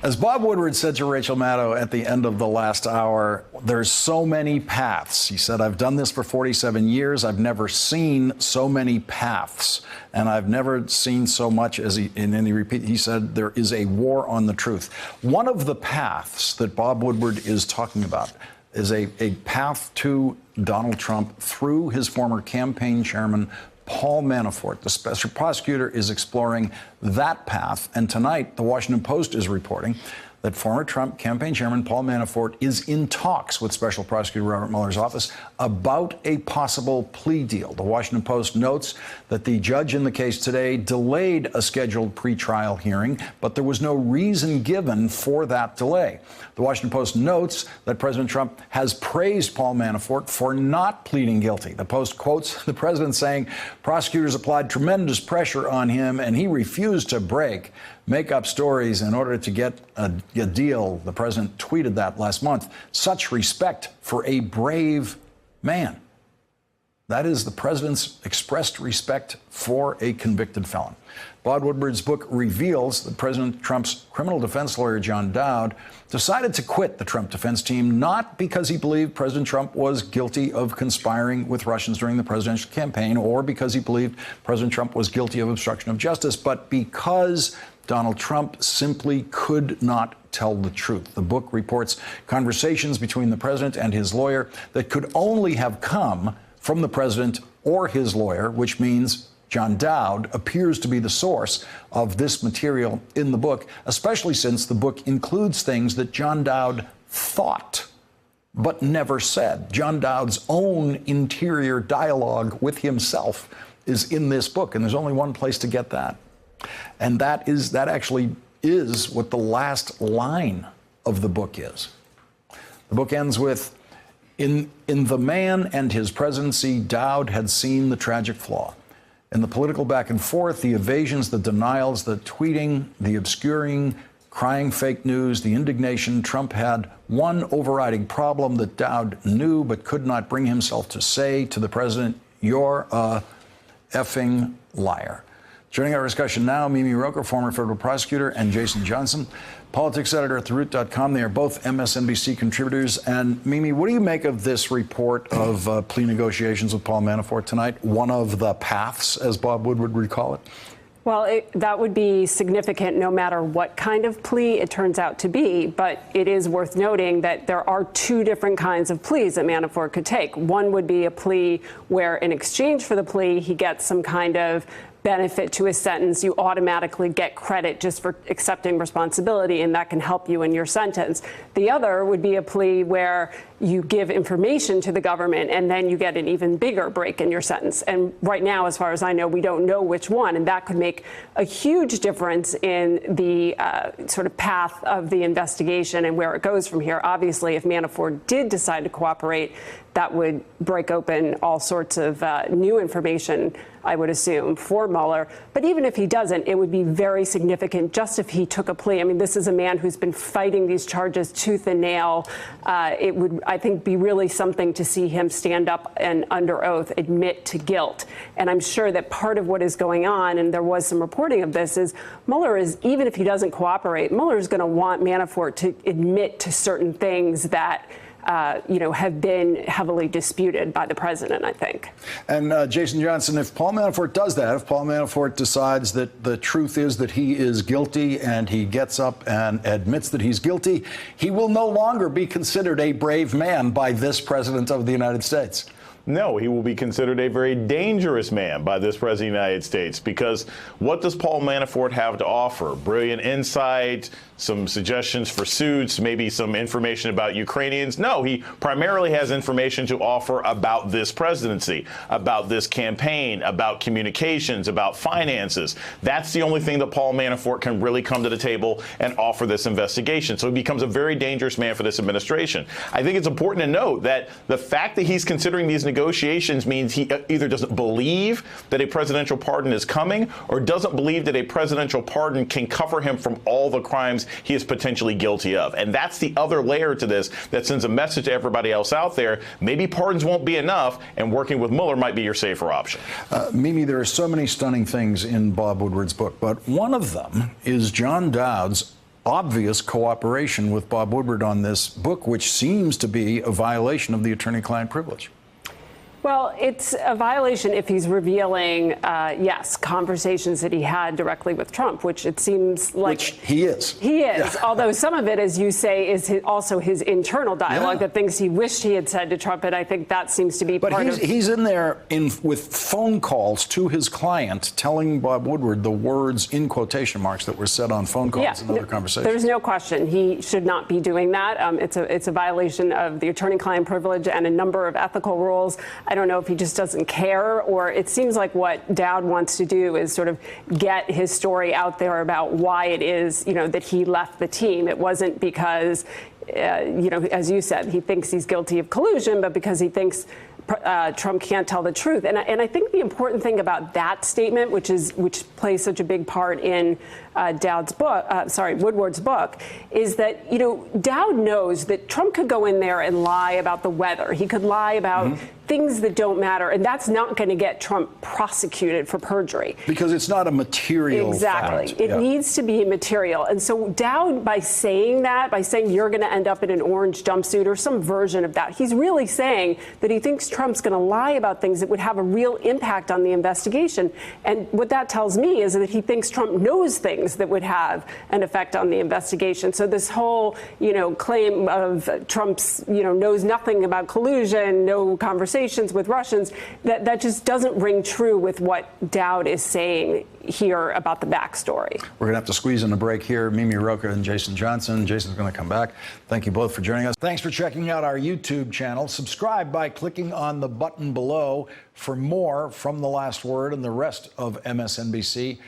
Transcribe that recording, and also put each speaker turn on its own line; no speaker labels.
As Bob Woodward said to Rachel Maddow at the end of the last hour, there's so many paths. He said, I've done this for 47 years. I've never seen so many paths. And I've never seen so much as he said, there is a war on the truth. One of the paths that Bob Woodward is talking about is a path to Donald Trump through his former campaign chairman, Paul Manafort. The special prosecutor is exploring that path. And tonight, the Washington Post is reporting that former Trump campaign chairman Paul Manafort is in talks with Special Prosecutor Robert Mueller's office about a possible plea deal. The Washington Post notes that the judge in the case today delayed a scheduled pretrial hearing, but there was no reason given for that delay. The Washington Post notes that President Trump has praised Paul Manafort for not pleading guilty. The Post quotes the president saying prosecutors applied tremendous pressure on him and he refused to make up stories in order to get a deal. The president tweeted that last month. Such respect for a brave man. That is the president's expressed respect for a convicted felon. Bob Woodward's book reveals that President Trump's criminal defense lawyer, John Dowd, decided to quit the Trump defense team not because he believed President Trump was guilty of conspiring with Russians during the presidential campaign or because he believed President Trump was guilty of obstruction of justice, but because Donald Trump simply could not tell the truth. The book reports conversations between the president and his lawyer that could only have come from the president or his lawyer, which means John Dowd appears to be the source of this material in the book, especially since the book includes things that John Dowd thought but never said. John Dowd's own interior dialogue with himself is in this book, and there's only one place to get that. And that actually is what the last line of the book is. The book ends with, in the man and his presidency, Dowd had seen the tragic flaw. In the political back and forth, the evasions, the denials, the tweeting, the obscuring, crying fake news, the indignation, Trump had one overriding problem that Dowd knew but could not bring himself to say to the president, "You're a effing liar." Joining our discussion now, Mimi Rocah, former federal prosecutor, and Jason Johnson, politics editor at TheRoot.com. They are both MSNBC contributors. And Mimi, what do you make of this report of plea negotiations with Paul Manafort tonight? One of the paths, as Bob Woodward would call it.
Well, that would be significant no matter what kind of plea it turns out to be. But it is worth noting that there are two different kinds of pleas that Manafort could take. One would be a plea where in exchange for the plea, he gets some kind of benefit to his sentence. You automatically get credit just for accepting responsibility, and that can help you in your sentence. The other would be a plea where you give information to the government and then you get an even bigger break in your sentence. And right now, as far as I know, we don't know which one, and that could make a huge difference in the sort of path of the investigation and where it goes from here. Obviously, if Manafort did decide to cooperate, that would break open all sorts of new information, I would assume, for Mueller. But even if he doesn't, it would be very significant just if he took a plea. I mean, this is a man who's been fighting these charges tooth and nail. It would, I think, be really something to see him stand up and under oath admit to guilt. And I'm sure that part of what is going on, and there was some reporting of this, is Mueller is, even if he doesn't cooperate, Mueller is going to want Manafort to admit to certain things that have been heavily disputed by the president, I think.
And Jason Johnson, if Paul Manafort does that, if Paul Manafort decides that the truth is that he is guilty and he gets up and admits that he's guilty, he will no longer be considered a brave man by this president of the United States.
No, he will be considered a very dangerous man by this president of the United States, because what does Paul Manafort have to offer? Brilliant insight, some suggestions for suits, maybe some information about Ukrainians? No, he primarily has information to offer about this presidency, about this campaign, about communications, about finances. That's the only thing that Paul Manafort can really come to the table and offer this investigation. So he becomes a very dangerous man for this administration. I think it's important to note that the fact that he's considering these negotiations means he either doesn't believe that a presidential pardon is coming or doesn't believe that a presidential pardon can cover him from all the crimes he is potentially guilty of. And that's the other layer to this that sends a message to everybody else out there. Maybe pardons won't be enough, and working with Mueller might be your safer option.
Mimi, there are so many stunning things in Bob Woodward's book, but one of them is John Dowd's obvious cooperation with Bob Woodward on this book, which seems to be a violation of the attorney-client privilege.
Well, it's a violation if he's revealing, yes, conversations that he had directly with Trump, which it seems like...
Which he is.
He is, although some of it, as you say, is also his internal dialogue, the things he wished he had said to Trump, and I think that seems to be part of...
But he's in there with phone calls to his client telling Bob Woodward the words in quotation marks that were said on phone calls and other conversations.
There's no question he should not be doing that. It's a violation of the attorney-client privilege and a number of ethical rules. I don't know if he just doesn't care, or it seems like what Dowd wants to do is sort of get his story out there about why it is, that he left the team. It wasn't because, as you said, he thinks he's guilty of collusion, but because he thinks Trump can't tell the truth. And I think the important thing about that statement, which plays such a big part in Woodward's book, is that, Dowd knows that Trump could go in there and lie about the weather. He could lie about things that don't matter, and that's not going to get Trump prosecuted for perjury.
Because it's not a material
fact. It
yeah.
needs to be material. And so Dowd, by saying you're going to end up in an orange jumpsuit or some version of that, he's really saying that he thinks Trump's going to lie about things that would have a real impact on the investigation. And what that tells me is that he thinks Trump knows things that would have an effect on the investigation. So this whole, claim of Trump's, knows nothing about collusion, no conversation with Russians, that just doesn't ring true with what Dowd is saying here about the backstory.
We're going to have to squeeze in a break here. Mimi Rocah and Jason Johnson. Jason's going to come back. Thank you both for joining us. Thanks for checking out our YouTube channel. Subscribe by clicking on the button below for more from The Last Word and the rest of MSNBC.